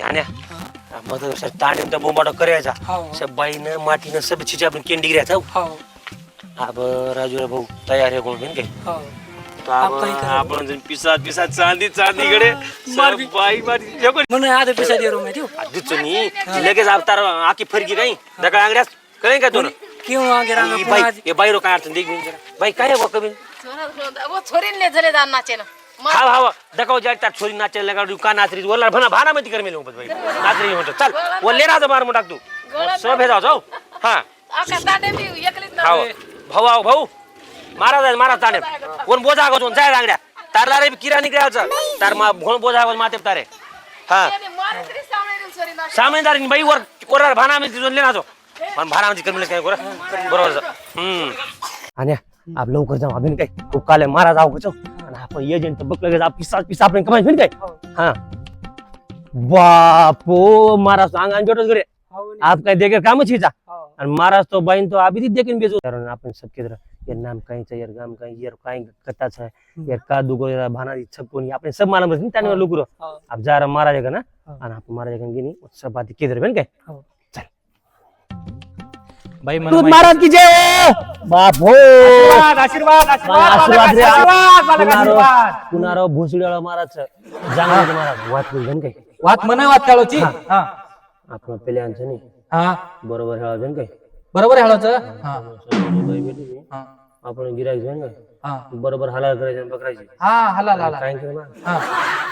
आणि मग ताणे बोंबाटा करायचा सब बाईनं मातीनं सब चिची आपण केंडी घ्यायचा अब राजूला भाऊ तयार आहे कोण काय आपण पिसात पिसात चांदीकडे बाई म्हणून आधी पिसा दे रो माहिती लगेच अवतार आखी फरकी नाही दका अंगड्यास कळेल का तुला क्यों आगे बाई बाई रो काय अडचण देख बाई काय आहे कमी वो छोरीने झाले दान नाचे ना हा हा दकाव जाट छोरी नाचायला लगा का नाचरी वरला भना भाना मध्ये कर मेले बाई नाचरी म्हणतो चल वो ले राजा मार टाक तू सब हे जाऊ हा आका ताडे मी एकलीच ना भाऊ भाऊ महाराज महाराज ताणे कोण बोजा आगो जाय अंगड्या तारला रे किरा निघायचं तार भोण बोजा आगो माते तारे हा मारे तरी सामने छोरी ना सामेदारी बाई वर कोरार भाना मध्ये जोडले ना तो पण भाना मध्ये कर मेले काय बरोबर आणि आप लवकर जाऊ आपण काय खूप काल महाराज आहो कचो आणि आपण एजंट बघलं आप पिसा आपण कमाई घेऊन काय हा बापो महाराज अंगान जोटच गरे आप काय देखे कामच हिचा आणि महाराज तो बाईन तो अभी देखील बेचो कारण आपण सबके तरह यार नाम कहीं यार गाम कहीं यार कहीं कताच है यार का दुगो भाना छप्पोनी आपण सब मालूम है ताने लोगरो आप जा रहा महाराज का ना आणि आपण महाराज का गिनी सब बात केदर बेन काय भाई तू महाराज की जय बाप हो आशीर्वाद कुणारो भोसडीवाला महाराज जांगडे महाराज वात घेऊन काय वात मना वात काळोची हा आपण पहिले आणचं नाही हा बरोबर हेळा काय बरोबर हेळाच हा आपण गिरायक जाईन काय हा बरोबर हलाल करायचं पकडायची हा हलाल हलाल काय केलं हा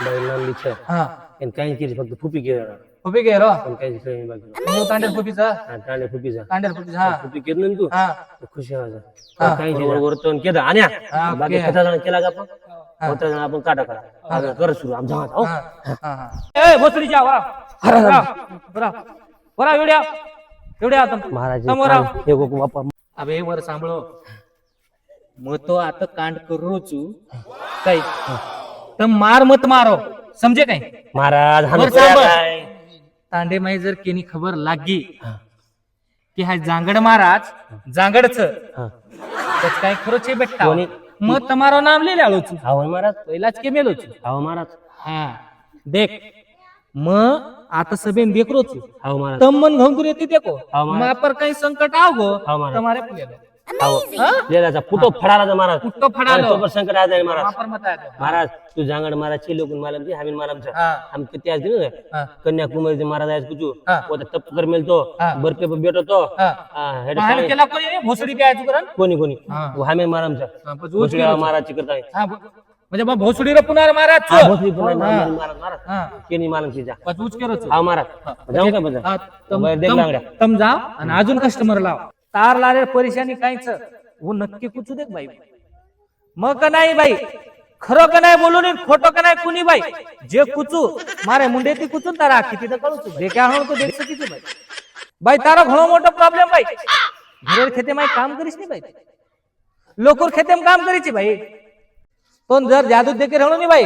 बैलांना लिच हा आणि काय केली फक्त फुपी केलं फुपी गेलो पण काही काही बाकी तांडेल फुपीचा तांडे फुपीचा तांडेल फुपीचा हा फुपी केलं ना तू हा खुशी व्हायचा काही बरोबर तो केलं आणि बाकी कथा जण केला का आपण होता जण आपण काटा करा कर सुरू आम जाऊ हो ए भोसडीच्या वरा वरा वरा एवढ्या आता महाराज समोरा हे गो बापा अबे वर सांभाळो मग तो आता कांड करू काय तर मार मत मारो समजे काय महाराज तांडे माई जर केनी खबर लागी की हा जांगड महाराज जांगडच त्याच काय खरोच भेटता मग तुम्हारो नाम लिहिले आलोच हाव महाराज पहिलाच के मेलोच हाव महाराज हा देख मग आता सभेन देख रोच हाव महाराज तम मन घंगुर येते देखो हाव महाराज. मा पर काही संकट आवगो हाव महाराज. तुम्हारे पुले हाव लेलाचा फुटो फडाला महाराज फुटो फडालो. तो संकट आ जाए महाराज मा पर मत आहे महाराज तू जांगड महाराज चे लोक मालम जी हमीन मालम छ हा. हम किती आज दिन हा. कन्याकुमारी महाराज आज कुछ हा. वो तप कर मिलतो हा. बरके पे बेटो तो हा. हेड बाहेर केला कोणी रे भोसडी काय करण कोणी कोणी हा. वो हमीन मालम छ हा, पण उच भोसडी महाराज ची करता है हा म्हणजे मग भोसडी रे पुन्हा महाराज भोसडी महाराज महाराज हा केनी मालम ची जा पण उच केरोच हाव महाराज जाऊ का बजा बाहेर देख लांगड्या तम जा आणि अजून कस्टमर लाव तार लारे परेशानी काहीच वो नक्की कुछ देख बाई मग का नाही बाई खरं का नाही बोलून खोटं का नाही कुणी बाई जे कुचू मारे मुंडे ती कुचून तारा किती तर कळूच देखा हो तो देख सकी बाई बाई तारा घणो मोठो प्रॉब्लेम बाई घरेर खेते माई काम करीस नाही बाई लोकर खेते काम करीची बाई तो जर जादू देखे राहणो नाही बाई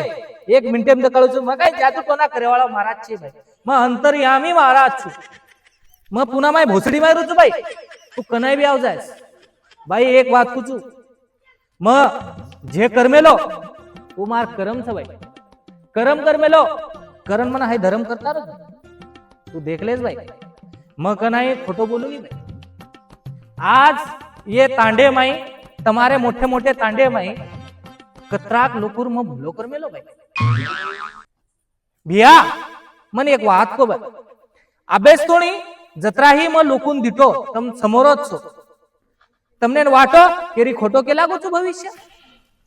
एक मिनिटे मध्ये कळूच मग काय जादू कोणा करेवाळा महाराज ची बाई मग अंतर्यामी महाराज छु मग पुन्हा माय भोसडी माय रुचू बाई तू कनाई बी आव जायस बाई एक बात कुचू मग जे करमेलो तू मार करम छ बाई करम करमेलो करण म्हणा हे धर्म करता तू देखलेस बाई मग कनाई खोटो बोलू नाही बाई आज ये तांडे माई तुम्हारे मोठे मोठे तांडे माई कत्राक लोकुर मग भुलो करमेलो बाई भिया मन एक वात को बाई अभ्यास तोणी जत्रा ही मग लोकून दिटो तम समोरच छो તમને વાટો કેરી ખોટો કે લાગો છો ભવિષ્ય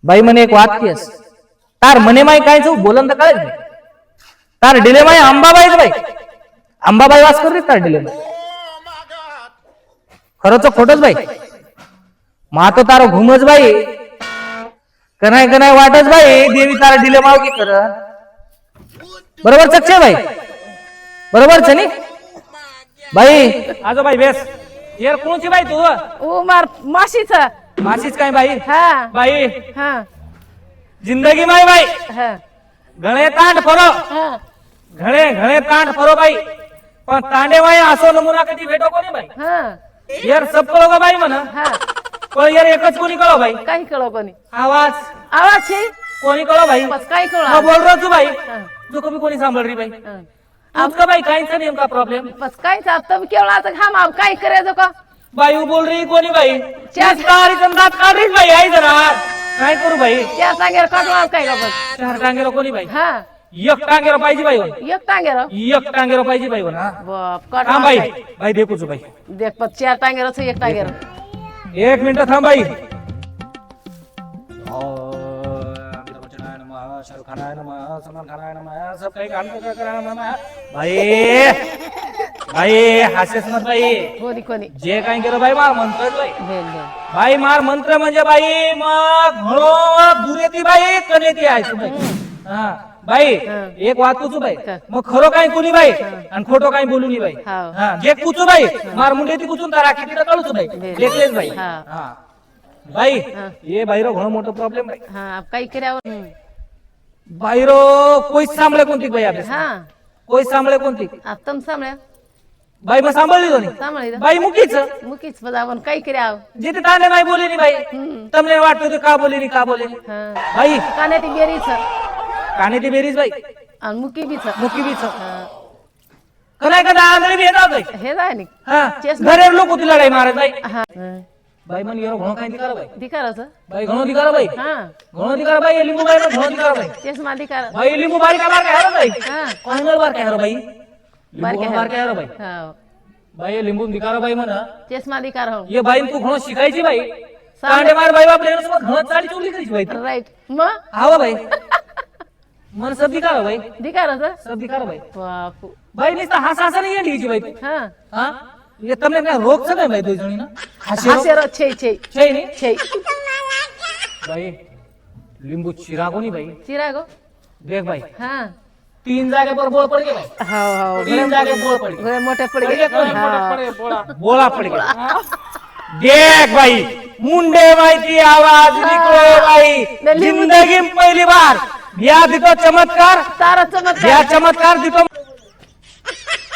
ભાઈ મને એક વાત કેસ તાર મને માય કાઈ છું બોલન તો કરે તાર ડિલે માય અંબાબાઈ જ ભાઈ અંબાબાઈ વાસ કરી તાર ડિલે ખરો તો ખોટો જ ભાઈ માં તો તારો ઘુમજ ભાઈ કનાય કનાય વાટ જ ભાઈ દેવી તારા ડિલે માં કે કર બરોબર છે ભાઈ બરોબર છે ની ભાઈ આજો ભાઈ બેસ यार कोणची बाई तू ओ मार माशीच माशीच काय बाई हा बाई हा जिंदगी माय बाई हा घणे तांड फरो हा घणे घणे तांड फरो बाई पण तांडे बाई असो नमुना कधी भेटो कोणी बाई हा यार सब कळो का बाई म्हणा हा पण यार एकच कोणी कळो बाई काही कळो कोणी आवाज आवाज छे कोणी कळो बाई बस काही कळो मग बोल रो तू बाई हा. जो कभी कोणी सांभाळ री बाई हा. तूच का बाई काहींचा नेमका प्रॉब्लेम बस काय तुम्ही केवळ आता घाम आव काय करायचं का बाई बोल रही कोणी बाई दात काढ रही बाई आई जरा काय करू बाई त्या टांगेर काढून काय का बस चार टांगेरो कोणी बाई हा एक टांगेरो पाहिजे बाई हो. एक टांगेर एक टांगेरो पाहिजे बाई हो ना बाप हा काढून बाई बाई देखूच बाई देख पण 4 टांगेर एक टांगेर एक मिनिट थांब बाई शाहरुख खान आहे ना सलमान खान आहे ना सब काही काम बाई बाई हास्यच मत बाई कोणी जे काही केलं बाई मार मंत्र बाई भेल बाई मार मंत्र म्हणजे बाई मग म्हणून दुरेती बाई कनेती आहे बाई हा बाई एक वाद कुचू बाई मग खरो काही कुणी बाई आणि खोटो काही बोलू नी बाई हाव. हा जे कुचू बाई मार मुंडे ती कुचून तारा किती कळूच बाई देखलेच बाई हा. हा बाई ये बाईरो घणो मोठो प्रॉब्लेम बाई हा काही करावं बाईरो कोई सांभळे कोणती बाई आपल्या हा कोई सांभळे कोणती तुम सामळ्या बाई मग सांभाळली दोन्ही सामळी बाई मुकीच मुकीच पण आपण काही करावं जिथे ताने बाई बोली नी बाई તમને वाटतं ते का बोली नी का बोली नी हा बाई कान्याती बेरीच काने ती बेरीज बाई आणि मुकी बीच मुकी बीच कनाय का आंधळी बी येतात बाई हे जाय नी हा चेस घरे लोक होती लढाई मारत बाई हा बाई मन येरो घणो काय दिकार बाई दिकाराचं बाई घणो दिकार बाई हा घणो दिकार बाई लिंबू बाई घणो दिकार बाई चष्मा दिकार बाई लिंबू बारी का मार काय हरो बाई हा फायनल बार काय हरो बाई लिंबू मार काय हरो बाई हा बाई लिंबू दिकार बाई म्हणा चष्मा दिकार हो ये बाई तू घणो शिकायची बाई कांडे मार बाई बापले सोबत घणो चाली चुगली करायची बाई राईट मग हावा बाई मन सब दिकार बाई दिकाराचं सब दिकार बाई बापू बाई नुसतं हासा नाही लीची बाई हा हा ये તમને काय रोग છે બાઈ દોઈ જણી ના हास्यरो छे छे છે ની छे बाई लिंबू चिरागो नी बाई चिरागो देख बाई हा 3 जागे पर बोळ पड गए बाई हो हो 3 जागे बोळ पड गए मोठे पड पड गए गए, हा. बोळा पड गए देख बाई मुंडे बाई की आवाज निकलो बाई जिंदगी में पहली बार या दितो चमत्कार तारा चमत्कार या चमत्कार दितो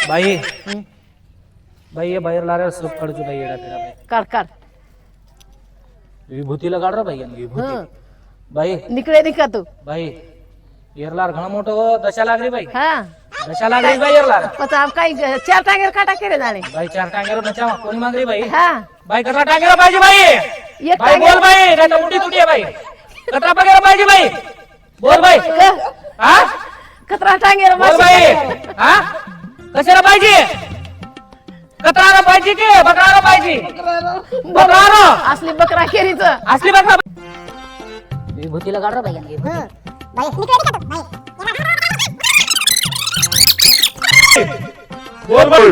बाई बाई ये बाहेर लारे सब काढू बाई येडा तेडा बाई काढ काढ विभूतीला काढ रे बाई आणि विभूती हं. बाई निकडे निका तू बाई येरलार घणं मोठं दशा लागली बाई हा दशा लागली बाई येरलार पता आप काही 4 टांगेर काटा केले जाणे बाई 4 टांगेरो नचा कोणी मागली बाई हा बाई कटरा टांगेरो पाहिजे बाई एक बाई बोल बाई नाही तर मुठी तुटी आहे बाई कटरा पगेरो पाहिजे बाई बोल बाई हा कतरा टांगेर बोल बाई हा कशाला पाहिजे कटरा पाहिजे की बकरारो पाहिजे बकरारो असली बकरा केरीच असली बकरा विभूतीला काढ रे बाई आणि विभूती बोल बाई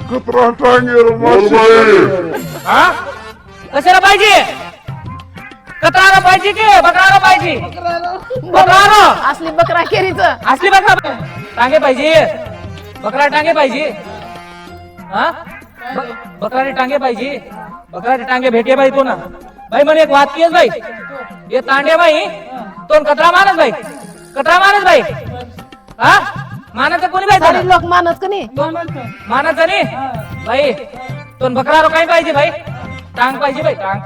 Keterangan masih. हा कशाला पाहिजे कटरा पाहिजे की बकरारो पाहिजे बकरारो असली बकरा केरीच असली बकरा टांगे पाहिजे बकरा टांगे पाहिजे हा बकराने टांगे पाहिजे बकराचे टांगे भेटे बाई तो ना बाई म्हणे एक वाद केस बाई ये तांडे बाई तो कटरा मानस बाई कटरा मानस बाई हा मानस कोणी बाई सारी लोक मानत कनी मानस नाही बाई तो बकरारो काय पाहिजे बाई टांग पाहिजे बाई टांग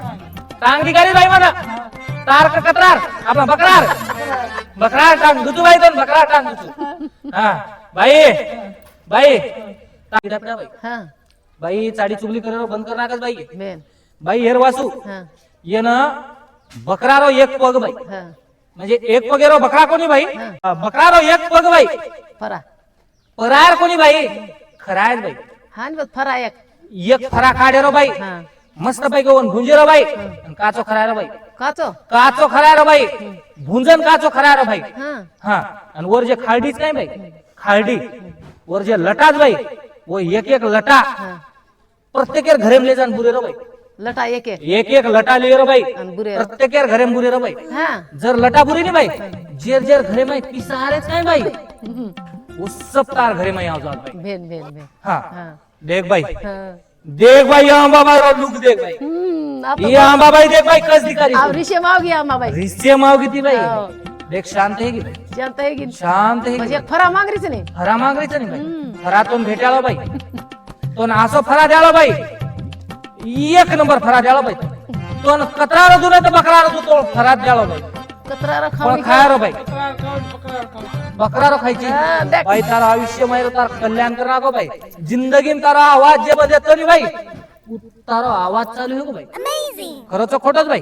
टांग दिकारी बाई मला तार का कतरार आपला बकरार बकरार टांग दुतू बाई तो बकरार टांग दुतू हा बाई बाई तांग डपडा बाई हा बाई चाडी चुगली करणं बंद कर नाकच बाई बेन बाई हेर वासू हा ये ना बकरारो एक पग बाई हा म्हणजे एक पगेरो बकरा कोणी बाई बकरारो एक पग बाई फरा परार कोणी बाई खराय बाई हा नि फरा एक फरा काढेरो बाई हा मस्त पैकी वन भुंजेरो बाई आणि काचो खरायरो बाई काचो काचो खरायरो बाई भुंजन काचो खरायरो बाई हा हा आणि वर जे खारडीच काय बाई खारडी वर जे लटाच बाई वो एक एक लटा हा प्रत्येकेर घरे ले जाण बुरेरो बाई लटा एक एक लटा लिहिरो बाई आणि बुरेरो. प्रत्येकेर घरे बुरेरो बाई हा जर लटा बुरी नाही बाई जेर जेर घरे माई पिसारेच काय बाई वो सब तार घरे माई आवजात बाई बेन बेन बेन हा हा देख बाई हा देख बाई आंबा बाई लुक देख बाई आता ये आंबा बाई देख बाई कस दिकारी आव रिशे माव गया अम्मा बाई रिश्ते माव किती बाई हो. देख शांत आहे की जानता है की शांत आहे म्हणजे की एक फरा मागरीच नाही फरा मागायचं नाही बाई फरातून भेटायला बाई तो असो फरा द्याला बाई एक नंबर फरा द्याला बाई तो कतरा रजू नाही तर बकरा रजू तो फरात द्याला बाई कतरा पण खाऊन खायरो बाई बकरा खायची हा, देख. भाई तारा आयुष्य माहिर तार कल्याण करना को भाई जिंदगी तारा आवाज जे बदलतो नी भाई तारो आवाज चालू है को भाई खरंच खोटच भाई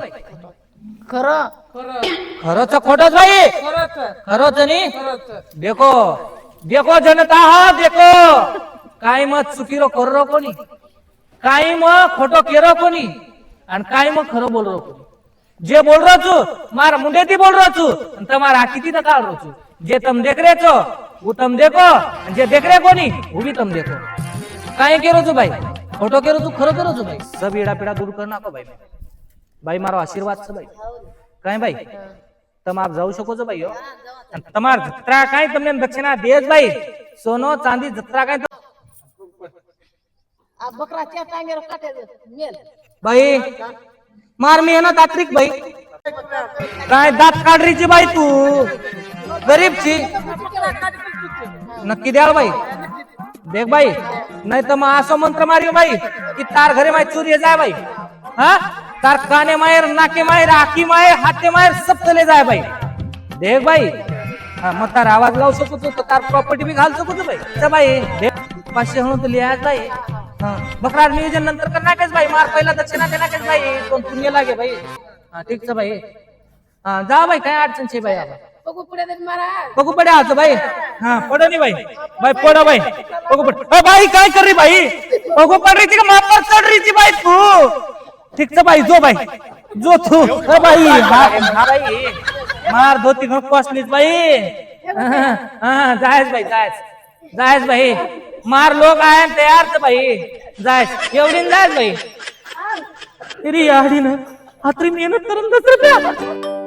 खरं खरंच खोटच भाई खरंच नी देखो देखो जनता हा देखो काय मग चुकीरो करो कोणी काय मग खोटो केरो कोणी आणि काय मग खरं बोल रो कोणी जे बोल रहो छू मार मुंडे थी बोल रहो छू आणि તમારા આખીથી નકાળ રહો છું જે તમ દેખ રે છો હું તમ દેખો અને જે દેખ રે કોની હું બી તમ દેખો કાઈ કેરો છું ભાઈ ખોટો કેરો છું ખરો કેરો છું ભાઈ સબ એડા પેડા દૂર કર નાખો ભાઈ ભાઈ મારો આશીર્વાદ છે ભાઈ કાઈ ભાઈ તમે આપ જાવ શકો છો ભાઈ અને તમાર જત્રા કાઈ તમને દક્ષિણા દેજ ભાઈ સોનો ચાંદી જત્રા કાઈ આ બકરા ચા ટાંગેરો કાઢે છે મેલ भाई मार मेहनत आत्रिक भाई काय दात काढ रीची बाई तू गरीब ची नक्की द्याल भाई देख भाई नाही तर मग असं मंत्र मारियो भाई की तार घरे माय चोरी जाय भाई हा तार काने मायर नाके मायर आखी मायर हाते मायर सब चले जाय भाई देख भाई हा मग तार आवाज लावू शकतो तर तार प्रॉपर्टी बी घाल शकतो भाई चा भाई 500 म्हणून तर लिहायच भाई बकरा नियोजन नंतर करना केस भाई मार पहिला दक्षिणा देना केस भाई कोण पुण्य लागे भाई हा ठीक છે भाई हा जा भाई काय अडचण છે भाई आता बघू पुढे दे महाराज बघू पडे आज भाई हा पडो नहीं भाई भाई पडो भाई बघू पड ए भाई काय कर रही भाई बघू पड रही थी का मार पर चढ़ रही थी भाई तू ठीक છે भाई जो भाई जो तू ए भाई हा भाई मार धोती नको कॉस्टलीच भाई हा जायच भाई जायच भाई मार लोग आए तयार थे भाई जायच एवढी जायच भाई तेरी याडी ना आत्री मेहनत करून दसरे